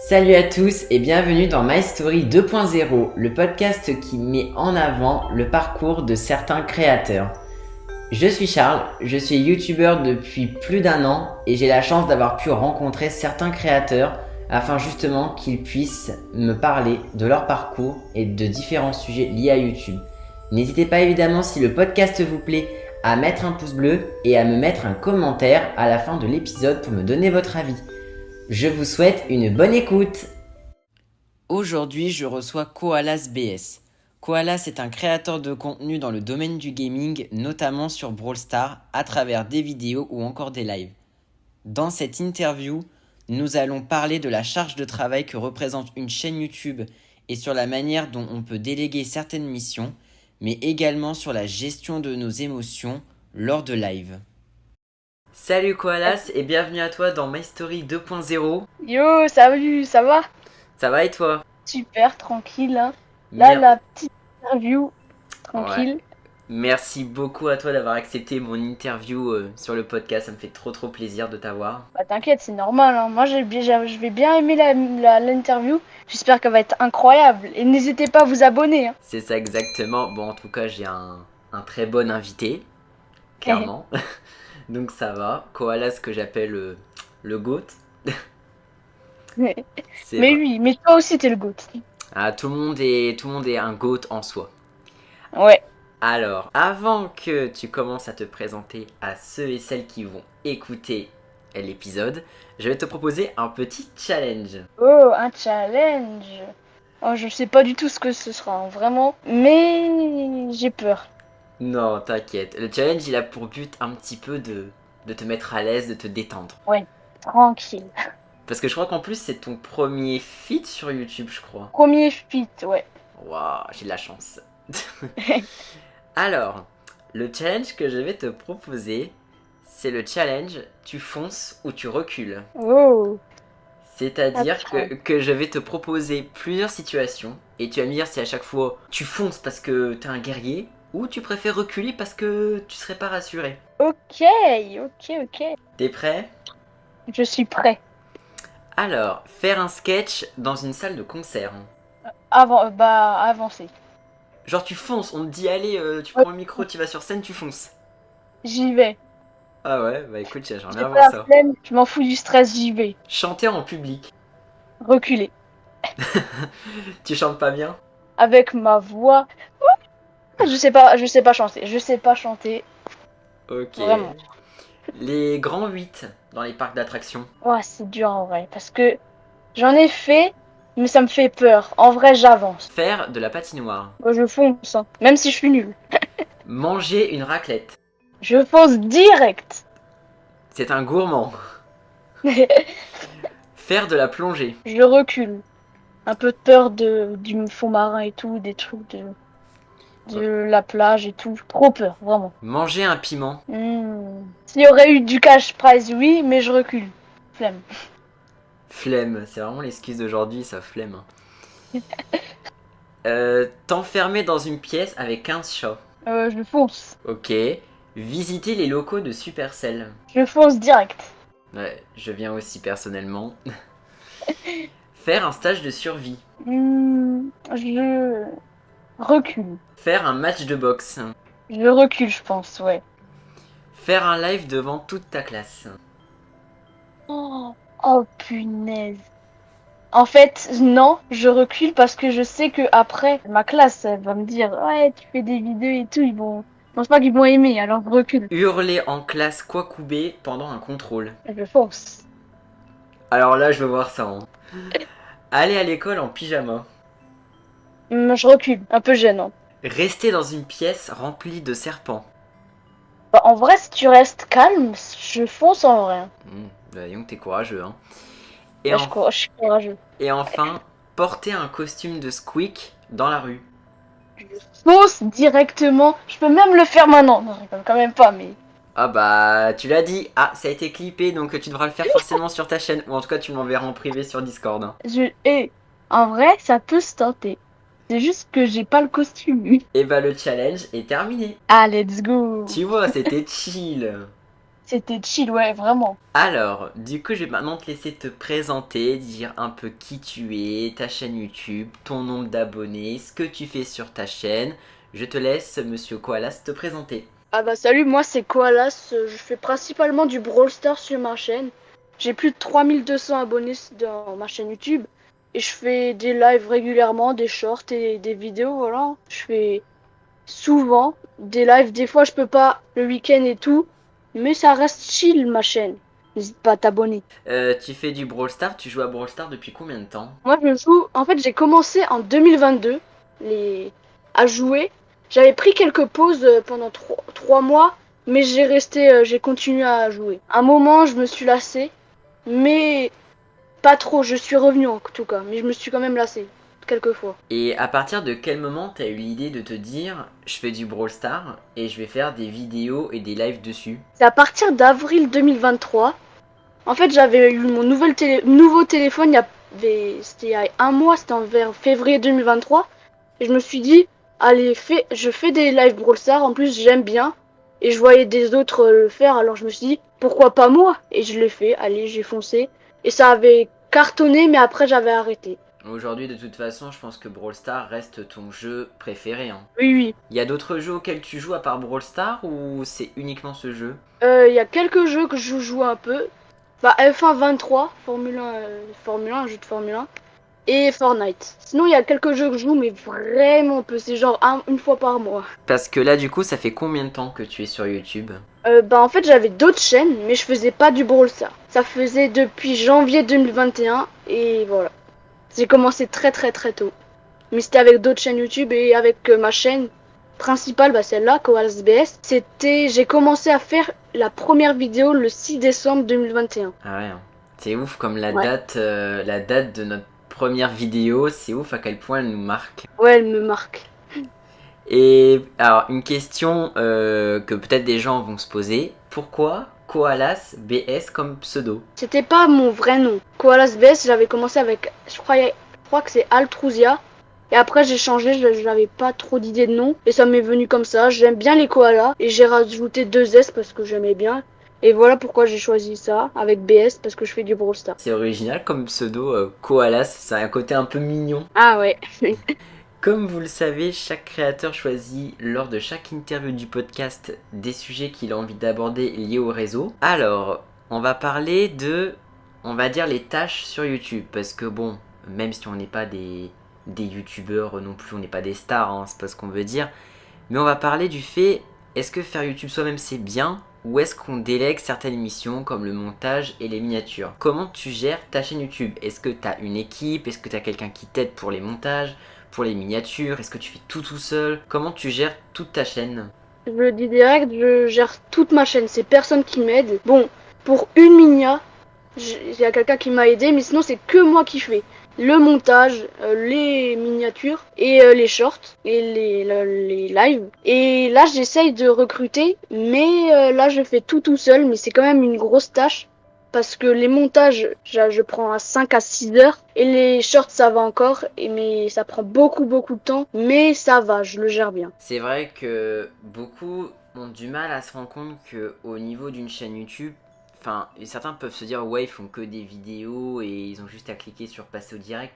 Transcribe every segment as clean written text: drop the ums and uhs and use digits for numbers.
Salut à tous et bienvenue dans My Story 2.0, le podcast qui met en avant le parcours de certains créateurs. Je suis Charles, je suis youtubeur depuis plus d'1 an et j'ai la chance d'avoir pu rencontrer certains créateurs afin justement qu'ils puissent me parler de leur parcours et de différents sujets liés à YouTube. N'hésitez pas évidemment, si le podcast vous plaît, à mettre un pouce bleu et à me mettre un commentaire à la fin de l'épisode pour me donner votre avis. Je vous souhaite une bonne écoute. Aujourd'hui, je reçois Koalas BS. Koalas est un créateur de contenu dans le domaine du gaming, notamment sur Brawl Stars, à travers des vidéos ou encore des lives. Dans cette interview, nous allons parler de la charge de travail que représente une chaîne YouTube et sur la manière dont on peut déléguer certaines missions, mais également sur la gestion de nos émotions lors de live. Salut Koalas et bienvenue à toi dans My Story 2.0. Yo, salut, ça va? Ça va et toi? Super, tranquille. Hein. Là, la petite interview, tranquille. Ouais. Merci beaucoup à toi d'avoir accepté mon interview sur le podcast, ça me fait trop plaisir de t'avoir. Bah t'inquiète, c'est normal. Hein. Moi, je vais bien aimer l'interview. J'espère qu'elle va être incroyable. Et n'hésitez pas à vous abonner. Hein. C'est ça exactement. Bon, en tout cas, j'ai un très bon invité, clairement. Donc ça va. Koalas, que j'appelle le GOAT. Mais oui, mais toi aussi t'es le GOAT. Ah, tout le monde est un GOAT en soi. Ouais. Alors, avant que tu commences à te présenter à ceux et celles qui vont écouter l'épisode, je vais te proposer un petit challenge. Oh, un challenge. Oh, je sais pas du tout ce que ce sera, hein, vraiment. Mais j'ai peur. Non, t'inquiète. Le challenge, il a pour but un petit peu de te mettre à l'aise, de te détendre. Ouais, tranquille. Parce que je crois qu'en plus, c'est ton premier feat sur YouTube, je crois. Premier feat, ouais. Waouh, j'ai de la chance. Alors, le challenge que je vais te proposer, c'est le challenge tu fonces ou tu recules. Oh. C'est-à-dire que je vais te proposer plusieurs situations et tu vas me dire si à chaque fois tu fonces parce que t'es un guerrier ou tu préfères reculer parce que tu serais pas rassuré. Ok. T'es prêt? Je suis prêt. Alors, faire un sketch dans une salle de concert. Avancer. Genre tu fonces, on te dit allez, tu prends le micro, tu vas sur scène, tu fonces. J'y vais. Ah ouais, bah écoute, j'aimerais bien J'ai voir pas ça. la flemme, je m'en fous du stress, j'y vais. Chanter en public. Reculer. Tu chantes pas bien? Avec ma voix. Je sais pas chanter. Ok. Vraiment. Les grands 8 dans les parcs d'attractions. Ouais, c'est dur en vrai. Parce que j'en ai fait, mais ça me fait peur. En vrai, j'avance. Faire de la patinoire. Moi, je fonce, hein, même si je suis nulle. Manger une raclette. Je fonce direct. C'est un gourmand. Faire de la plongée. Je recule. Un peu de peur du fond marin et tout, des trucs de la plage et tout. Trop peur, vraiment. Manger un piment. S'il y aurait eu du cash prize, oui, mais je recule. Flemme. Flemme, c'est vraiment l'excuse d'aujourd'hui, ça flemme. T'enfermer dans une pièce avec 15 chats. Je fonce. Ok. Visiter les locaux de Supercell. Je fonce direct. Ouais, je viens aussi personnellement. Faire un stage de survie. Je recule. Faire un match de boxe. Je recule, je pense, ouais. Faire un live devant toute ta classe. Oh punaise. En fait, non, je recule parce que je sais que après ma classe elle va me dire ouais, tu fais des vidéos et tout, je pense pas qu'ils vont aimer, alors je recule. Hurler en classe Kwakubé pendant un contrôle. Je fonce. Alors là, je veux voir ça. Hein. Aller à l'école en pyjama. Je recule, un peu gênant. Rester dans une pièce remplie de serpents. Bah, en vrai, si tu restes calme, je fonce en vrai. Voyons que t'es courageux. Hein. Et je suis courageux. Et enfin, porter un costume de Squeak dans la rue. Je fonce directement. Je peux même le faire maintenant. Non, je rigole quand même pas, mais... Ah bah, tu l'as dit. Ah, ça a été clippé, donc tu devras le faire forcément sur ta chaîne. Ou en tout cas, tu m'enverras en privé sur Discord. Hein. En vrai, ça peut se tenter. C'est juste que j'ai pas le costume. Et bah, le challenge est terminé. Ah, let's go. Tu vois, c'était chill. C'était chill, ouais, vraiment. Alors, du coup, je vais maintenant te laisser te présenter, dire un peu qui tu es, ta chaîne YouTube, ton nombre d'abonnés, ce que tu fais sur ta chaîne. Je te laisse, monsieur Koalas, te présenter. Ah bah salut, moi c'est Koalas, je fais principalement du Brawl Stars sur ma chaîne. J'ai plus de 3200 abonnés dans ma chaîne YouTube et je fais des lives régulièrement, des shorts et des vidéos, voilà. Je fais souvent des lives, des fois je peux pas le week-end et tout, mais ça reste chill ma chaîne. N'hésite pas à t'abonner. Tu fais du Brawl Stars, tu joues à Brawl Stars depuis combien de temps? Moi je joue, en fait j'ai commencé en 2022 à jouer. J'avais pris quelques pauses pendant 3 mois, mais j'ai continué à jouer. Un moment je me suis lassé, mais pas trop, je suis revenu en tout cas, mais je me suis quand même lassé quelques fois. Et à partir de quel moment t'as eu l'idée de te dire, je fais du Brawl Stars et je vais faire des vidéos et des lives dessus? C'est à partir d'avril 2023. En fait, j'avais eu mon nouveau téléphone c'était il y a un mois, c'était vers février 2023. Et je me suis dit, allez, je fais des live Brawl Stars. En plus, j'aime bien. Et je voyais des autres le faire, alors je me suis dit, pourquoi pas moi? Et je l'ai fait, allez, j'ai foncé. Et ça avait cartonné, mais après, j'avais arrêté. Aujourd'hui, de toute façon, je pense que Brawl Stars reste ton jeu préféré, hein. Oui, oui. Il y a d'autres jeux auxquels tu joues à part Brawl Stars ou c'est uniquement ce jeu? Il y a quelques jeux que je joue un peu. Bah, F1 23, Formule 1, un jeu de Formule 1. Et Fortnite. Sinon, il y a quelques jeux que je joue, mais vraiment peu. C'est genre une fois par mois. Parce que là, du coup, ça fait combien de temps que tu es sur YouTube? Bah, en fait, j'avais d'autres chaînes, mais je faisais pas du Brawl Stars. Ça faisait depuis janvier 2021, et voilà. J'ai commencé très très très tôt. Mais c'était avec d'autres chaînes YouTube et avec ma chaîne principale, bah celle-là, Koalas BS. J'ai commencé à faire la première vidéo le 6 décembre 2021. Ah ouais, hein. C'est ouf comme Ouais. la date de notre première vidéo, c'est ouf à quel point elle nous marque. Ouais, elle me marque. Et alors, une question que peut-être des gens vont se poser, pourquoi Koalas BS comme pseudo? C'était pas mon vrai nom. Koalas BS, j'avais commencé avec, je crois que c'est Altruzia. Et après j'ai changé, j'avais pas trop d'idées de nom. Et ça m'est venu comme ça. J'aime bien les koalas. Et j'ai rajouté 2S parce que j'aimais bien. Et voilà pourquoi j'ai choisi ça avec BS parce que je fais du Brawl Stars. C'est original comme pseudo, Koalas, ça a un côté un peu mignon. Ah ouais. Comme vous le savez, chaque créateur choisit lors de chaque interview du podcast des sujets qu'il a envie d'aborder liés au réseau. Alors, on va parler de, on va dire, les tâches sur YouTube. Parce que bon, même si on n'est pas des youtubeurs non plus, on n'est pas des stars, hein, c'est pas ce qu'on veut dire. Mais on va parler du fait, est-ce que faire YouTube soi-même c'est bien? Ou est-ce qu'on délègue certaines missions comme le montage et les miniatures? Comment tu gères ta chaîne YouTube? Est-ce que tu as une équipe? Est-ce que tu as quelqu'un qui t'aide pour les montages? Pour les miniatures? Est-ce que tu fais tout seul? Comment tu gères toute ta chaîne? Je le dis direct, je gère toute ma chaîne. C'est personne qui m'aide. Bon, pour une minia, il y a quelqu'un qui m'a aidé, mais sinon c'est que moi qui fais le montage, les miniatures et les shorts et les lives. Et là j'essaye de recruter, mais là je fais tout seul, mais c'est quand même une grosse tâche. Parce que les montages, je prends à 5 à 6 heures. Et les shorts, ça va encore. Mais ça prend beaucoup de temps. Mais ça va, je le gère bien. C'est vrai que beaucoup ont du mal à se rendre compte qu'au niveau d'une chaîne YouTube, enfin, certains peuvent se dire ouais, ils font que des vidéos et ils ont juste à cliquer sur passer au direct.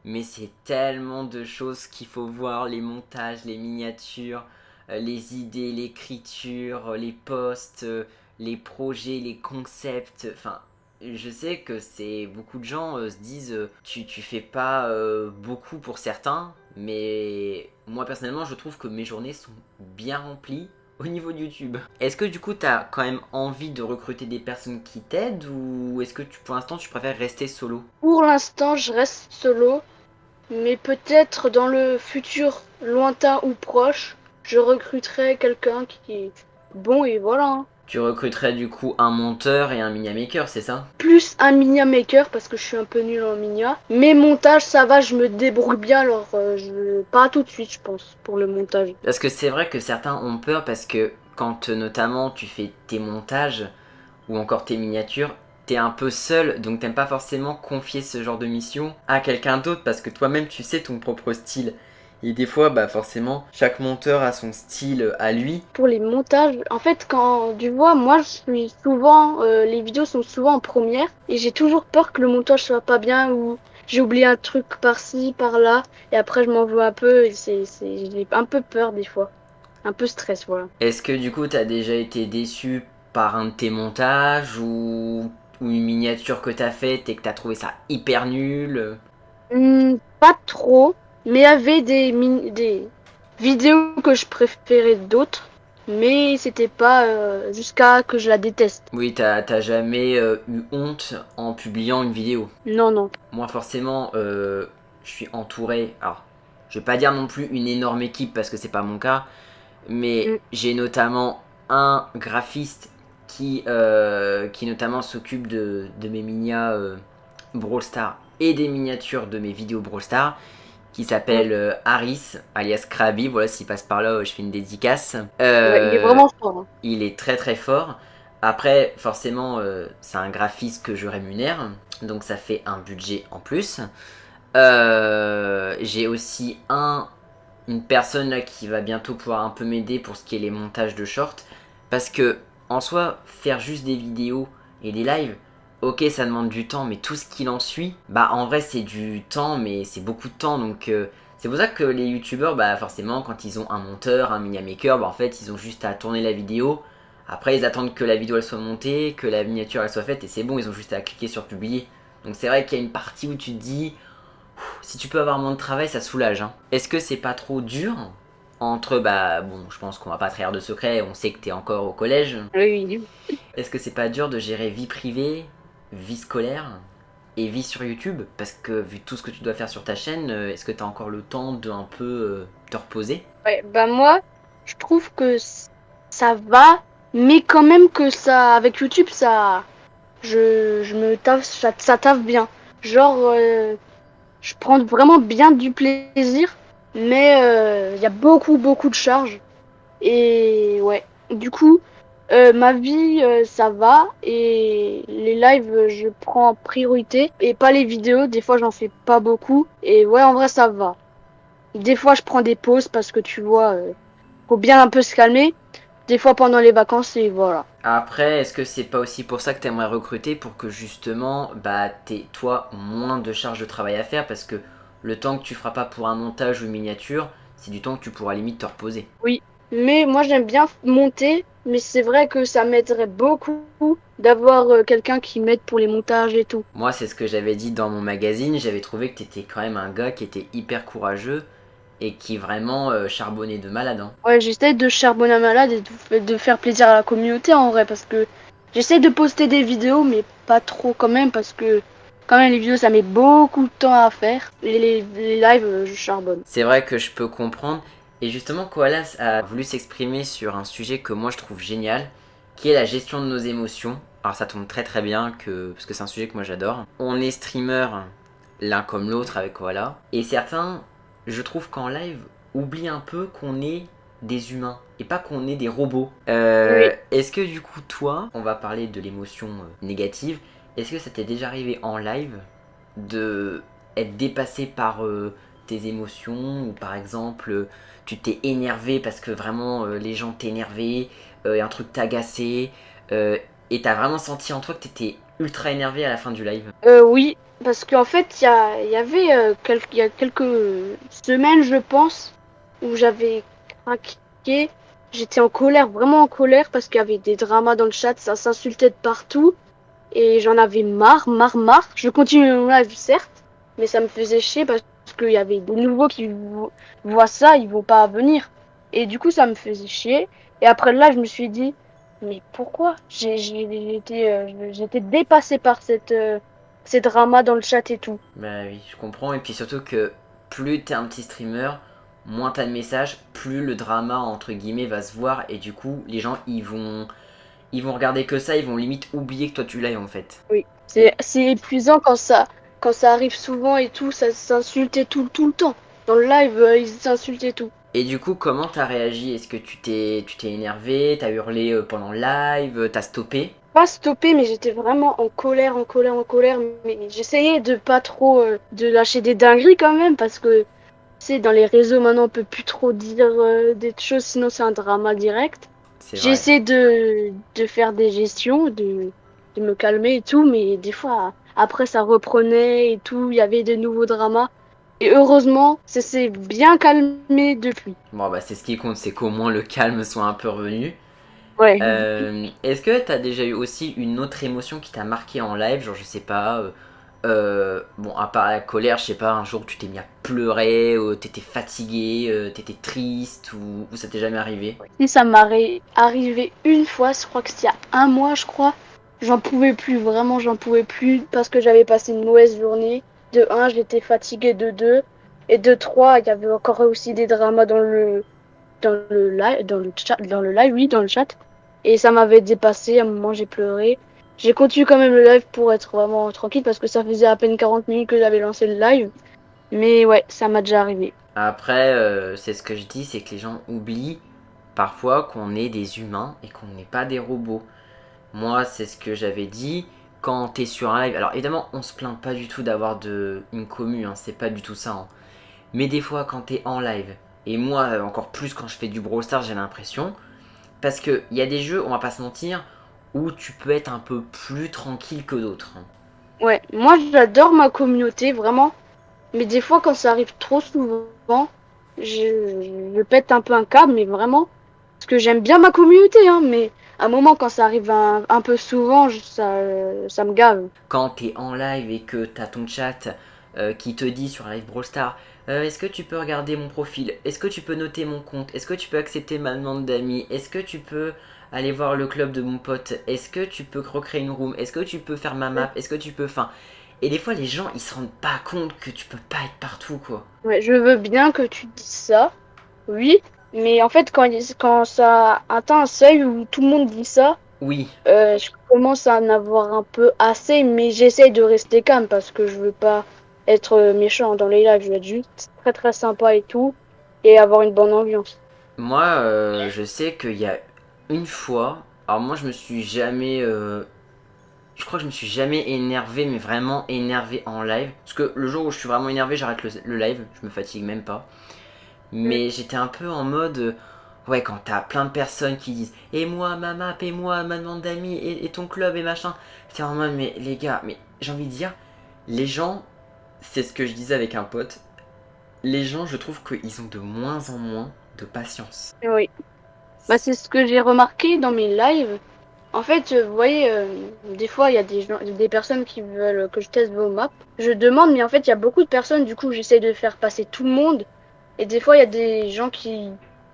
Mais c'est tellement de choses qu'il faut voir, les montages, les miniatures, les idées, l'écriture, les posts, les projets, les concepts. Enfin, je sais que c'est beaucoup de gens se disent tu fais pas beaucoup pour certains, mais moi personnellement je trouve que mes journées sont bien remplies au niveau de YouTube. Est-ce que du coup tu as quand même envie de recruter des personnes qui t'aident ou est-ce que pour l'instant tu préfères rester solo? Pour l'instant, je reste solo. Mais peut-être dans le futur lointain ou proche, je recruterai quelqu'un qui est bon et voilà, hein. Tu recruterais du coup un monteur et un minia maker, c'est ça? Plus un minia maker parce que je suis un peu nul en minia. Mais montage, ça va, je me débrouille bien. Alors, pas tout de suite, je pense, pour le montage. Parce que c'est vrai que certains ont peur parce que quand notamment tu fais tes montages ou encore tes miniatures, t'es un peu seul, donc t'aimes pas forcément confier ce genre de mission à quelqu'un d'autre parce que toi-même tu sais ton propre style. Et des fois, bah forcément, chaque monteur a son style à lui. Pour les montages, en fait, quand tu vois, moi, je suis souvent, les vidéos sont souvent en première et j'ai toujours peur que le montage soit pas bien ou j'ai oublié un truc par-ci, par-là et après je m'en veux un peu et j'ai un peu peur des fois, un peu stress, voilà. Est-ce que du coup, t'as déjà été déçu par un de tes montages ou une miniature que t'as faite et que t'as trouvé ça hyper nul? Pas trop, mais il y avait des vidéos que je préférais d'autres, mais c'était pas jusqu'à que je la déteste. Oui, t'as jamais eu honte en publiant une vidéo? Non, non. Moi, forcément, je suis entouré. Alors, je vais pas dire non plus une énorme équipe parce que c'est pas mon cas, mais Mm. j'ai notamment un graphiste qui notamment s'occupe de mes minias Brawl Stars et des miniatures de mes vidéos Brawl Stars, qui s'appelle Harris, alias Krabi. Voilà, s'il passe par là, je fais une dédicace. Ouais, il est vraiment fort, hein. Il est très très fort. Après, forcément, c'est un graphiste que je rémunère, donc ça fait un budget en plus. J'ai aussi une personne là qui va bientôt pouvoir un peu m'aider pour ce qui est les montages de shorts. Parce que, en soi, faire juste des vidéos et des lives, ok, ça demande du temps, mais tout ce qu'il en suit, bah en vrai, c'est du temps, mais c'est beaucoup de temps. Donc, c'est pour ça que les youtubeurs, bah forcément, quand ils ont un monteur, un miniamaker, bah en fait, ils ont juste à tourner la vidéo. Après, ils attendent que la vidéo elle soit montée, que la miniature elle soit faite, et c'est bon, ils ont juste à cliquer sur publier. Donc, c'est vrai qu'il y a une partie où tu te dis, si tu peux avoir moins de travail, ça soulage. Hein. Est-ce que c'est pas trop dur entre, bah bon, je pense qu'on va pas trahir de secret, on sait que t'es encore au collège. Oui, oui. Est-ce que c'est pas dur de gérer vie privée, vie scolaire et vie sur YouTube? Parce que vu tout ce que tu dois faire sur ta chaîne, est-ce que t'as encore le temps de un peu te reposer? Ouais, bah moi, je trouve que ça va, mais quand même que ça, avec YouTube, je me taffe, ça taffe bien. Genre, je prends vraiment bien du plaisir, mais il y a beaucoup de charges. Et ouais, du coup, ma vie, ça va. Et les lives, je prends en priorité. Et pas les vidéos, des fois, j'en fais pas beaucoup. Et ouais, en vrai, ça va. Des fois, je prends des pauses parce que tu vois, faut bien un peu se calmer. Des fois, pendant les vacances, et voilà. Après, est-ce que c'est pas aussi pour ça que t'aimerais recruter pour que justement, bah, t'aies toi moins de charges de travail à faire parce que le temps que tu feras pas pour un montage ou une miniature, c'est du temps que tu pourras limite te reposer. Oui. Mais moi, j'aime bien monter. Mais c'est vrai que ça m'aiderait beaucoup d'avoir quelqu'un qui m'aide pour les montages et tout. Moi, c'est ce que j'avais dit dans mon magazine. J'avais trouvé que t'étais quand même un gars qui était hyper courageux et qui vraiment charbonnait de malade. Hein. Ouais, j'essaie de charbonner à malade et de faire plaisir à la communauté en vrai parce que j'essaie de poster des vidéos mais pas trop quand même parce que quand même les vidéos ça met beaucoup de temps à faire. Les lives je charbonne. C'est vrai que je peux comprendre. Et justement, Koala a voulu s'exprimer sur un sujet que moi je trouve génial, qui est la gestion de nos émotions. Alors ça tombe très très bien parce que c'est un sujet que moi j'adore. On est streamer l'un comme l'autre avec Koala. Et certains, je trouve qu'en live, oublient un peu qu'on est des humains et pas qu'on est des robots. Oui. Est-ce que du coup toi, on va parler de l'émotion négative, est-ce que ça t'est déjà arrivé en live de être dépassé par tes émotions ou par exemple tu t'es énervé parce que vraiment les gens t'énervaient, un truc t'agaçait et t'as vraiment senti en toi que t'étais ultra énervé à la fin du live? Oui, parce qu'en fait il y avait il y a quelques semaines je pense où j'avais craqué. J'étais en colère, vraiment en colère parce qu'il y avait des dramas dans le chat, ça s'insultait de partout. Et j'en avais marre. Je continue mon live, certes, mais ça me faisait chier parce qu'il y avait des nouveaux qui voient ça, ils vont pas venir. Et du coup, ça me faisait chier. Et après là, je me suis dit, mais pourquoi? J'étais dépassée par ces dramas dans le chat et tout. Bah oui, je comprends. Et puis surtout que plus t'es un petit streamer, moins t'as de messages, plus le drama entre guillemets va se voir et du coup les gens ils vont regarder que ça, ils vont limite oublier que toi tu l'as en fait. Oui. C'est épuisant quand ça arrive souvent et tout, ça s'insulte et tout le temps. Dans le live, ils s'insultent et tout. Et du coup, comment t'as réagi? Est-ce que tu t'es énervé, t'as hurlé pendant le live, t'as stoppé? Pas stoppé, mais j'étais vraiment en colère. Mais j'essayais de pas trop de lâcher des dingueries quand même, parce que sais, dans les réseaux maintenant, on peut plus trop dire des choses, sinon c'est un drama direct. C'est vrai. J'essaie de faire des gestions, de me calmer et tout, mais des fois, après, ça reprenait et tout, il y avait de nouveaux dramas. Et heureusement, ça s'est bien calmé depuis. Bon, bah, c'est ce qui compte, c'est qu'au moins le calme soit un peu revenu. Ouais. Est-ce que t'as déjà eu aussi une autre émotion qui t'a marqué en live? Genre, je sais pas, bon, à part la colère, je sais pas, un jour tu t'es mis à pleurer, t'étais fatigué, t'étais triste, ou ça t'est jamais arrivé? Si ça m'est arrivé une fois, je crois que c'était il y a un mois, je crois. J'en pouvais plus, vraiment, j'en pouvais plus parce que j'avais passé une mauvaise journée. De un, j'étais fatiguée. De deux, et de trois, il y avait encore aussi des dramas dans le live, oui, dans le chat. Et ça m'avait dépassé. À un moment, j'ai pleuré. J'ai continué quand même le live pour être vraiment tranquille parce que ça faisait à peine 40 minutes que j'avais lancé le live. Mais ouais, ça m'a déjà arrivé. Après, c'est ce que je dis, c'est que les gens oublient parfois qu'on est des humains et qu'on n'est pas des robots. Moi, c'est ce que j'avais dit. Quand t'es sur un live, alors évidemment, on se plaint pas du tout d'avoir une commu, hein, c'est pas du tout ça, hein. Mais des fois, quand t'es en live, et moi encore plus quand je fais du Brawl Stars, j'ai l'impression, parce qu'il y a des jeux, on va pas se mentir, où tu peux être un peu plus tranquille que d'autres, hein. Ouais, moi j'adore ma communauté, vraiment. Mais des fois, quand ça arrive trop souvent, je pète un peu un câble, mais vraiment. Parce que j'aime bien ma communauté, hein, mais à un moment, quand ça arrive un peu souvent, ça me gave. Quand t'es en live et que t'as ton chat qui te dit sur Live Brawl Stars, est-ce que tu peux regarder mon profil? Est-ce que tu peux noter mon compte? Est-ce que tu peux accepter ma demande d'amis? Est-ce que tu peux aller voir le club de mon pote? Est-ce que tu peux recréer une room? Est-ce que tu peux faire ma map? Est-ce que tu peux... Enfin... Et des fois, les gens, ils se rendent pas compte que tu peux pas être partout, quoi. Ouais, je veux bien que tu dises ça, oui, mais en fait, quand ça atteint un seuil où tout le monde dit ça, Oui, je commence à en avoir un peu assez, mais j'essaye de rester calme parce que je veux pas être méchant dans les lives, je veux être juste très très sympa et tout, et avoir une bonne ambiance. moi, je sais qu'il y a une fois... Alors moi, je me suis jamais... Je crois que je me suis jamais énervé, mais vraiment énervé en live. Parce que le jour où je suis vraiment énervé, j'arrête le live, je me fatigue même pas. Mm. Mais j'étais un peu en mode... ouais, quand t'as plein de personnes qui disent et moi, ma map, et moi, ma demande d'amis, et ton club, et machin. T'es en mode, mais les gars, mais j'ai envie de dire, les gens, c'est ce que je disais avec un pote, les gens, je trouve qu'ils ont de moins en moins de patience. Oui. Bah, c'est ce que j'ai remarqué dans mes lives. En fait, vous voyez, des fois, il y a des personnes qui veulent que je teste vos maps. Je demande, mais en fait, il y a beaucoup de personnes, du coup, j'essaie de faire passer tout le monde. Et des fois, il y a des gens qui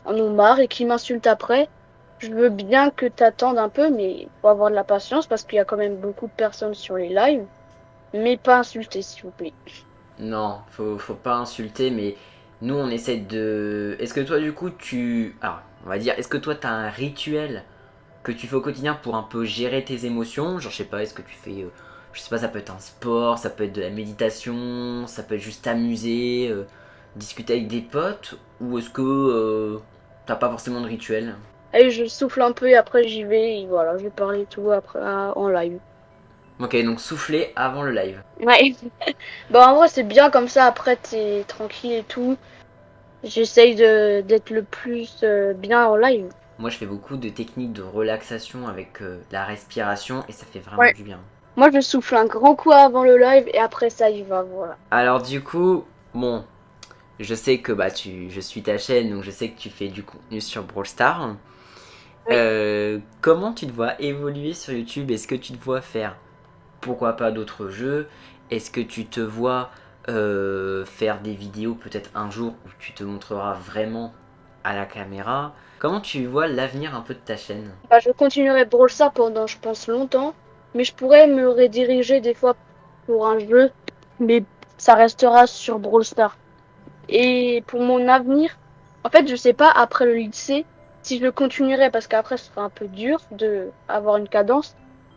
en ont marre et qui m'insultent après. Je veux bien que t'attendes un peu, mais faut avoir de la patience parce qu'il y a quand même beaucoup de personnes sur les lives. Mais pas insulter, s'il vous plaît. Non, faut pas insulter, mais nous on essaie de... Est-ce que toi du coup tu... Alors, on va dire, est-ce que toi t'as un rituel que tu fais au quotidien pour un peu gérer tes émotions? Genre je sais pas, est-ce que tu fais... je sais pas, ça peut être un sport, ça peut être de la méditation, ça peut être juste t'amuser, discuter avec des potes, ou est-ce que t'as pas forcément de rituel? Allez, je souffle un peu et après j'y vais. Et voilà, je vais parler tout après en live. Ok, donc souffler avant le live. Ouais. Bah en vrai c'est bien comme ça, après t'es tranquille et tout. J'essaye d'être le plus bien en live. Moi je fais beaucoup de techniques de relaxation avec la respiration et ça fait vraiment Ouais. du bien. Moi je souffle un grand coup avant le live et après ça y va, voilà. Alors du coup, bon, je sais que je suis ta chaîne, donc je sais que tu fais du contenu sur Brawl Stars. Oui. Comment tu te vois évoluer sur YouTube? Est-ce que tu te vois faire, pourquoi pas, d'autres jeux? Est-ce que tu te vois faire des vidéos peut-être un jour où tu te montreras vraiment à la caméra? Comment tu vois l'avenir un peu de ta chaîne? Bah je continuerai Brawl Stars pendant je pense longtemps, mais je pourrais me rediriger des fois pour un jeu, mais ça restera sur Brawl Stars. Et pour mon avenir, en fait je sais pas après le lycée si je le continuerai parce qu'après ce sera un peu dur de avoir une cadence.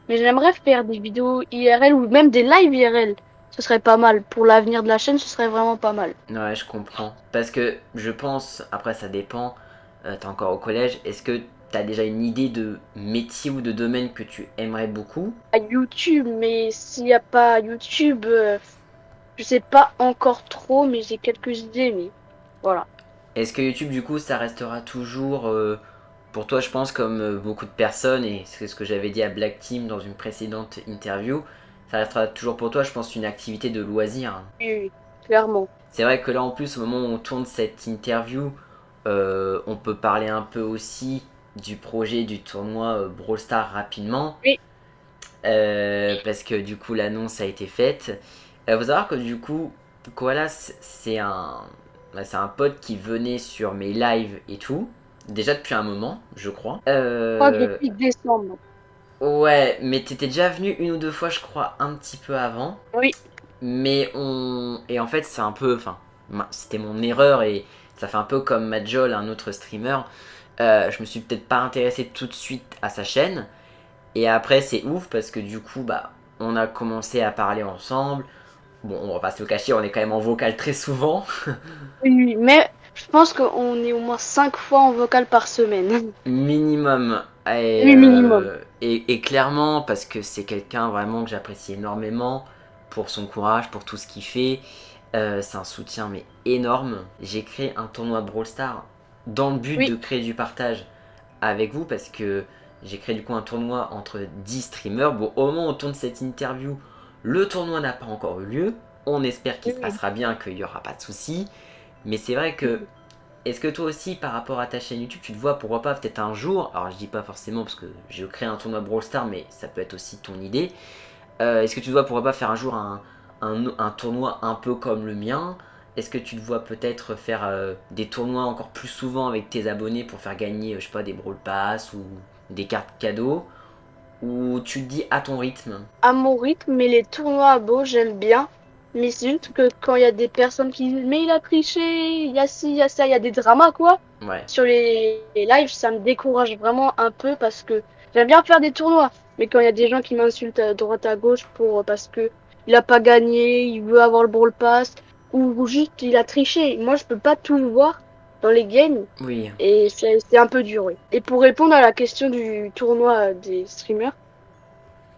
Mais j'aimerais faire des vidéos IRL ou même des lives IRL. Ce serait pas mal. Pour l'avenir de la chaîne, ce serait vraiment pas mal. Ouais, je comprends. Parce que je pense, après ça dépend, t'es encore au collège, est-ce que t'as déjà une idée de métier ou de domaine que tu aimerais beaucoup? À YouTube, mais s'il n'y a pas YouTube, je sais pas encore trop, mais j'ai quelques idées. Mais Voilà. Est-ce que YouTube, du coup, ça restera toujours pour toi, je pense, comme beaucoup de personnes, et c'est ce que j'avais dit à Black Team dans une précédente interview, ça restera toujours pour toi, je pense, une activité de loisir. Oui, oui, clairement. C'est vrai que là, en plus, au moment où on tourne cette interview, on peut parler un peu aussi du projet du tournoi Brawl Stars rapidement, Oui, parce que du coup, l'annonce a été faite. Faut savoir que du coup, Koala, c'est un pote qui venait sur mes lives et tout, déjà depuis un moment, je crois. je crois que depuis décembre. Ouais, mais t'étais déjà venu une ou deux fois, je crois, un petit peu avant. Oui, Mais on. Et en fait, c'est un peu. Enfin, c'était mon erreur et ça fait un peu comme Majol, un autre streamer. Je me suis peut-être pas intéressé tout de suite à sa chaîne. Et après, c'est ouf parce que du coup, bah, on a commencé à parler ensemble. Bon, on va pas se le cacher, on est quand même en vocal très souvent. oui, oui, mais je pense qu'on est au moins 5 fois en vocal par semaine. Minimum. Oui, minimum. Et clairement, parce que c'est quelqu'un vraiment que j'apprécie énormément pour son courage, pour tout ce qu'il fait. C'est un soutien mais énorme. J'ai créé un tournoi Brawl Stars dans le but Oui, de créer du partage avec vous parce que j'ai créé du coup un tournoi entre 10 streamers. Bon, au moment où on tourne cette interview, le tournoi n'a pas encore eu lieu. On espère qu'il oui, se oui. passera bien, qu'il n'y aura pas de soucis. Mais c'est vrai que est-ce que toi aussi, par rapport à ta chaîne YouTube, tu te vois pourquoi pas peut-être un jour, alors je dis pas forcément parce que j'ai créé un tournoi Brawl Stars, mais ça peut être aussi ton idée. Est-ce que tu te vois pourquoi pas faire un jour un tournoi un peu comme le mien? Est-ce que tu te vois peut-être faire des tournois encore plus souvent avec tes abonnés pour faire gagner, je sais pas, des Brawl Pass ou des cartes cadeaux? Ou tu te dis à ton rythme? À mon rythme, mais les tournois à beau, j'aime bien. Mais c'est juste que quand il y a des personnes qui disent mais il a triché, il y a ci, il y a ça, il y a des dramas quoi. Ouais. Sur les lives, ça me décourage vraiment un peu parce que j'aime bien faire des tournois. Mais quand il y a des gens qui m'insultent à droite à gauche parce que il a pas gagné, il veut avoir le Brawl Pass, ou juste il a triché. Moi, je peux pas tout voir dans les games Oui. et c'est un peu dur, oui. Et pour répondre à la question du tournoi des streamers,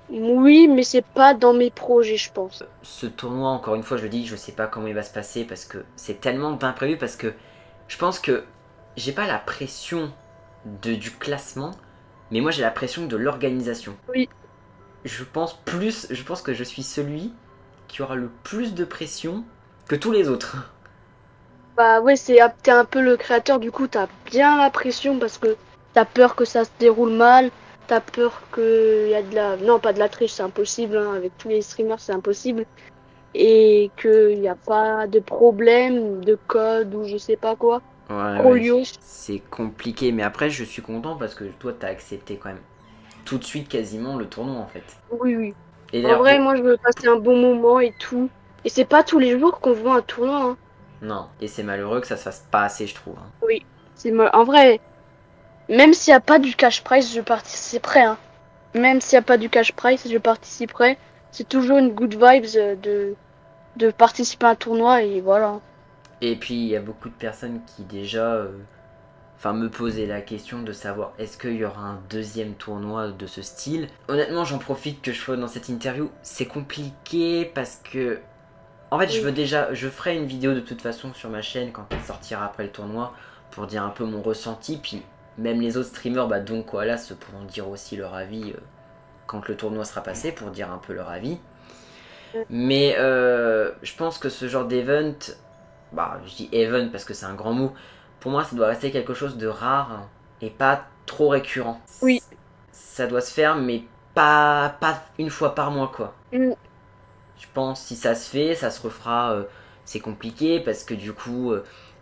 oui, mais c'est pas dans mes projets, je pense. Ce tournoi, encore une fois, je le dis, je sais pas comment il va se passer parce que c'est tellement d'imprévu. Parce que je pense que j'ai pas la pression du classement, mais moi j'ai la pression de l'organisation. Oui, Je pense que je suis celui qui aura le plus de pression que tous les autres. bah ouais, t'es un peu le créateur, du coup t'as bien la pression parce que t'as peur que ça se déroule mal, t'as peur que y a de la... Non, pas de la triche, c'est impossible, hein, avec tous les streamers c'est impossible, et qu'il n'y a pas de problème de code ou je sais pas quoi. Ouais, ouais, Crolio. c'est compliqué, mais après je suis content parce que toi t'as accepté quand même tout de suite quasiment le tournoi en fait. Oui, oui. Et En d'ailleurs, vrai, moi je veux passer un bon moment et tout. Et c'est pas tous les jours qu'on voit un tournoi, hein. non, et c'est malheureux que ça se fasse pas assez, je trouve. Hein. Oui. En vrai, même s'il n'y a pas du cash prize, je participerai, hein. Même s'il n'y a pas du cash prize, je participerai. C'est toujours une good vibes de participer à un tournoi et voilà. Et puis il y a beaucoup de personnes qui déjà me poser la question de savoir est-ce qu'il y aura un deuxième tournoi de ce style. Honnêtement, j'en profite que je sois dans cette interview. C'est compliqué parce que en fait, Oui. je ferai une vidéo de toute façon sur ma chaîne quand elle sortira après le tournoi pour dire un peu mon ressenti. Puis même les autres streamers, bah donc Koala, se pourront dire aussi leur avis quand le tournoi sera passé pour dire un peu leur avis. Mais je pense que ce genre d'event, bah je dis event parce que c'est un grand mot, pour moi ça doit rester quelque chose de rare et pas trop récurrent. Oui. Ça doit se faire mais pas une fois par mois quoi. Mm. Je pense si ça se fait, ça se refera, c'est compliqué parce que du coup,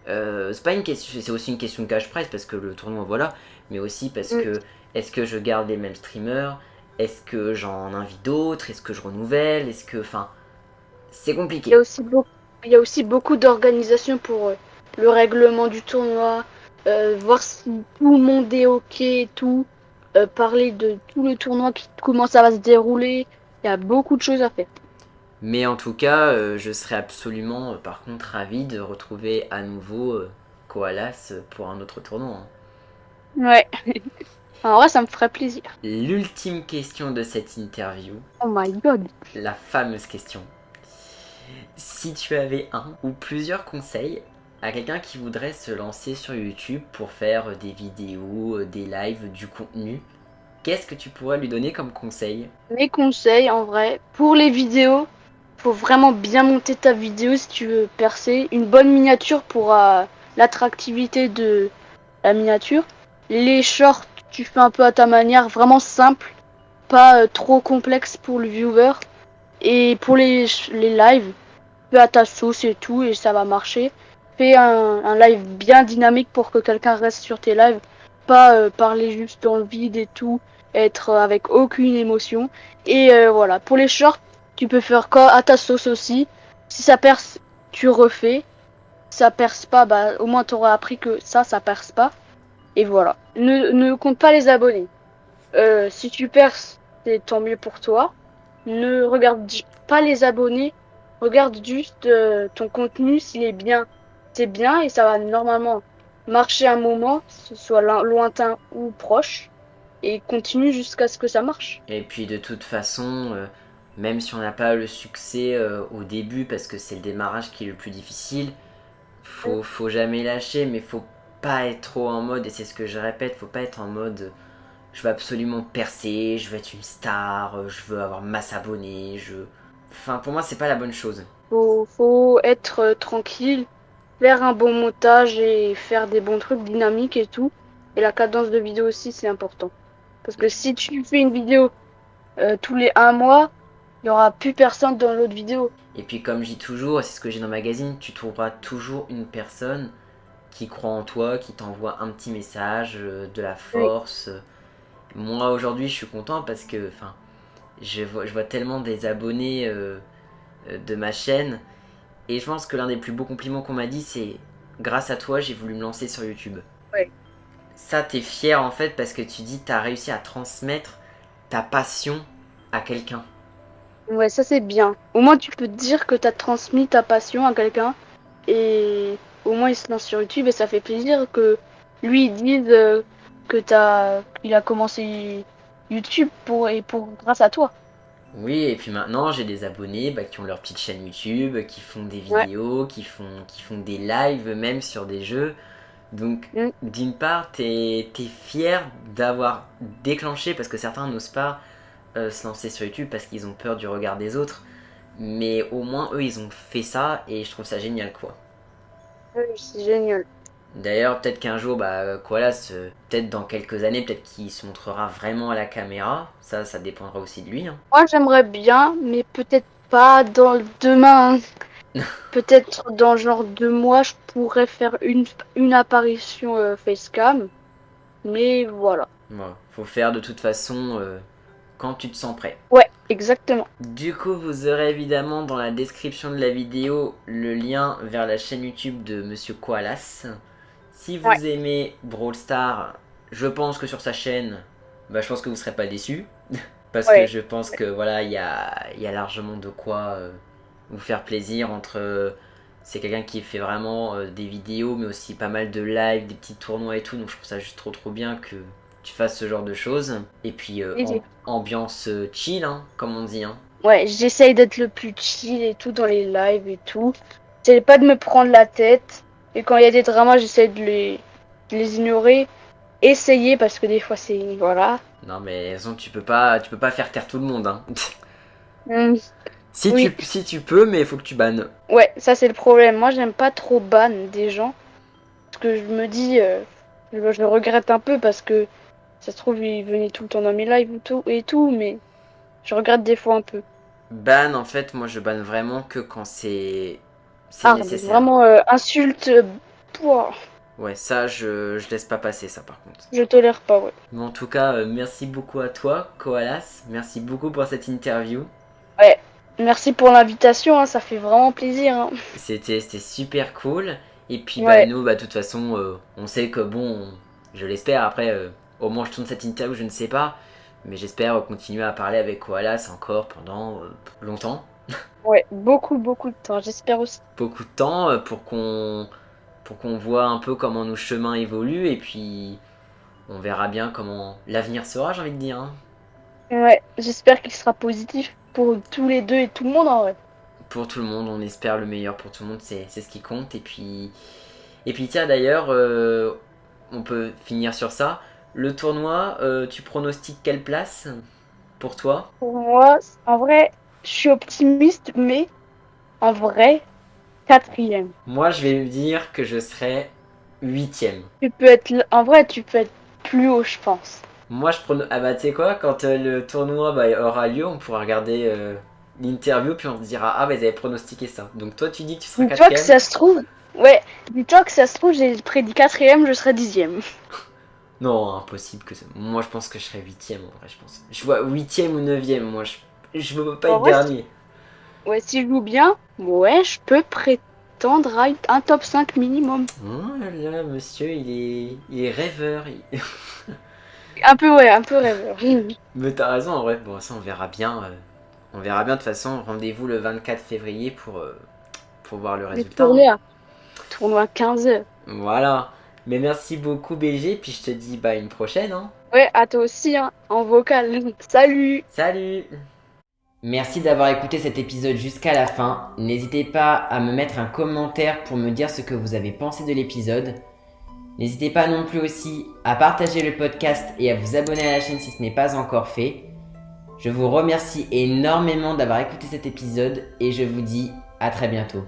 c'est pas une question, c'est aussi une question de cash prize parce que le tournoi voilà, mais aussi parce Mm. que est-ce que je garde les mêmes streamers, est-ce que j'en invite d'autres, est-ce que je renouvelle, est-ce que, enfin, c'est Il y a compliqué. aussi beaucoup, il y a aussi beaucoup d'organisation pour le règlement du tournoi, voir si tout le monde est ok et tout, parler de tout le tournoi, comment ça va se dérouler. Il y a beaucoup de choses à faire. Mais en tout cas, je serais absolument, par contre, ravi de retrouver à nouveau Koalas pour un autre tournoi. Hein. Ouais. En vrai, ça me ferait plaisir. L'ultime question de cette interview, Oh my god. la fameuse question. Si tu avais un ou plusieurs conseils à quelqu'un qui voudrait se lancer sur YouTube pour faire des vidéos, des lives, du contenu, qu'est-ce que tu pourrais lui donner comme conseil? Mes conseils, en vrai, pour les vidéos, faut vraiment bien monter ta vidéo si tu veux percer. Une bonne miniature pour l'attractivité de la miniature. Les shorts, tu fais un peu à ta manière, vraiment simple, pas trop complexe pour le viewer. Et pour les lives, fais à ta sauce et tout, et ça va marcher. Fais un live bien dynamique pour que quelqu'un reste sur tes lives. Pas parler juste dans le vide et tout, être avec aucune émotion. Et voilà, pour les shorts, tu peux faire quoi à ta sauce aussi. Si ça perce, tu refais. Si ça perce pas, bah au moins t'auras appris que ça perce pas. Et voilà. Ne compte pas les abonnés. Si tu perces, c'est tant mieux pour toi. Ne regarde pas les abonnés, regarde juste ton contenu s'il est bien. C'est bien et ça va normalement marcher un moment, que ce soit lointain ou proche, et continue jusqu'à ce que ça marche. Et puis de toute façon, même si on n'a pas le succès au début, parce que c'est le démarrage qui est le plus difficile, faut jamais lâcher, mais faut pas être trop en mode, et c'est ce que je répète, faut pas être en mode je veux absolument percer, je veux être une star, je veux avoir masse abonnés, Enfin, pour moi, c'est pas la bonne chose. Faut être tranquille, faire un bon montage et faire des bons trucs dynamiques et tout. Et la cadence de vidéo aussi, c'est important. Parce que si tu fais une vidéo tous les 1 mois, il y aura plus personne dans l'autre vidéo. Et puis comme je dis toujours, et c'est ce que j'ai dans le magazine, tu trouveras toujours une personne qui croit en toi, qui t'envoie un petit message, de la Oui. force. Moi aujourd'hui je suis content parce que je vois tellement des abonnés de ma chaîne. Et je pense que l'un des plus beaux compliments qu'on m'a dit c'est grâce à toi j'ai voulu me lancer sur YouTube. Ouais. Ça t'es fier en fait parce que tu dis t'as réussi à transmettre ta passion à quelqu'un. Ouais, ça c'est bien. Au moins tu peux te dire que tu as transmis ta passion à quelqu'un et au moins il se lance sur YouTube et ça fait plaisir que lui il dise que il a commencé YouTube pour grâce à toi. Oui, et puis maintenant j'ai des abonnés qui ont leur petite chaîne YouTube, qui font des Ouais. vidéos, qui font des lives même sur des jeux. Donc Mm. d'une part, t'es fier d'avoir déclenché, parce que certains n'osent pas se lancer sur YouTube parce qu'ils ont peur du regard des autres. Mais au moins eux ils ont fait ça et je trouve ça génial quoi. Ouais, c'est génial. D'ailleurs, peut-être qu'un jour, Koalas, peut-être dans quelques années, peut-être qu'il se montrera vraiment à la caméra. Ça dépendra aussi de lui, hein. Moi j'aimerais bien, mais peut-être pas dans demain. Peut-être dans genre 2 mois, je pourrais faire une apparition facecam. Mais voilà. Bon, faut faire de toute façon quand tu te sens prêt. Ouais, exactement. Du coup, vous aurez évidemment dans la description de la vidéo le lien vers la chaîne YouTube de Monsieur Koalas. Si Ouais, vous aimez Brawl Stars, je pense que sur sa chaîne, je pense que vous serez pas déçus. Parce que ouais. je pense que voilà, il y a largement de quoi vous faire plaisir entre. C'est quelqu'un qui fait vraiment des vidéos, mais aussi pas mal de lives, des petits tournois et tout. Donc je trouve ça juste trop bien que tu fasses ce genre de choses. Et puis ambiance chill, hein, comme on dit. Hein. Ouais, j'essaye d'être le plus chill et tout dans les lives et tout. J'essaie pas de me prendre la tête. Et quand il y a des dramas, j'essaie de les ignorer. Essayer parce que des fois c'est. Voilà. Non mais de toute façon, tu peux pas faire taire tout le monde. Hein. Hmm, oui, Si tu peux, mais il faut que tu bannes. ouais, ça c'est le problème. Moi j'aime pas trop ban des gens. Parce que je me dis. Je le regrette un peu parce que ça se trouve il venait tout le temps dans mes lives et tout. Mais je regrette des fois un peu. Ban, en fait, moi je banne vraiment que quand c'est Hard, nécessaire. vraiment insulte. Pouah, Ouais, ça je laisse pas passer ça par contre. je tolère pas, ouais. Mais en tout cas, merci beaucoup à toi, Koalas. Merci beaucoup pour cette interview. Ouais, merci pour l'invitation, hein, ça fait vraiment plaisir. Hein. C'était super cool. Et puis Ouais, nous, de toute façon, on sait que bon, je l'espère, après, au moment où je tourne cette interview, je ne sais pas. Mais j'espère continuer à parler avec Koalas encore pendant longtemps. ouais, beaucoup de temps, j'espère aussi. Beaucoup de temps pour qu'on voit un peu comment nos chemins évoluent. Et puis on verra bien comment l'avenir sera, j'ai envie de dire. Hein. Ouais, j'espère qu'il sera positif pour tous les deux et tout le monde en vrai. Pour tout le monde, on espère le meilleur pour tout le monde, c'est ce qui compte. Et puis Et puis tiens d'ailleurs, on peut finir sur ça. Le tournoi, tu pronostiques quelle place pour toi? Pour moi, en vrai, je suis optimiste, mais en vrai, quatrième. Moi, je vais me dire que je serai huitième. En vrai, tu peux être plus haut, je pense. Moi, ah bah tu sais quoi, quand le tournoi aura lieu, on pourra regarder l'interview, puis on se dira, ah bah ils avaient pronostiqué ça. Donc toi, tu dis que tu seras Dis-toi que quatrième? ça se trouve, ouais, dis-toi que ça se trouve, j'ai prédit quatrième, je serai dixième. Non, impossible que ça. Moi, je pense que je serai huitième en vrai, je pense. Je vois huitième ou neuvième, moi, je veux pas En être vrai, dernier. ouais, si je joue bien, ouais, je peux prétendre à un top 5 minimum. Oh là là, monsieur, il est rêveur. Un peu, ouais, un peu rêveur. Mais t'as raison, en vrai. Bon, ça, on verra bien. On verra bien de toute façon. Rendez-vous le 24 février pour voir le Les résultat, hein. tournois, tournoi 15 heures. Voilà. Mais merci beaucoup, BG. Puis je te dis une prochaine, hein. Ouais, à toi aussi, hein, en vocal. Salut! Salut! Merci d'avoir écouté cet épisode jusqu'à la fin. N'hésitez pas à me mettre un commentaire pour me dire ce que vous avez pensé de l'épisode. N'hésitez pas non plus aussi à partager le podcast et à vous abonner à la chaîne si ce n'est pas encore fait. Je vous remercie énormément d'avoir écouté cet épisode et je vous dis à très bientôt.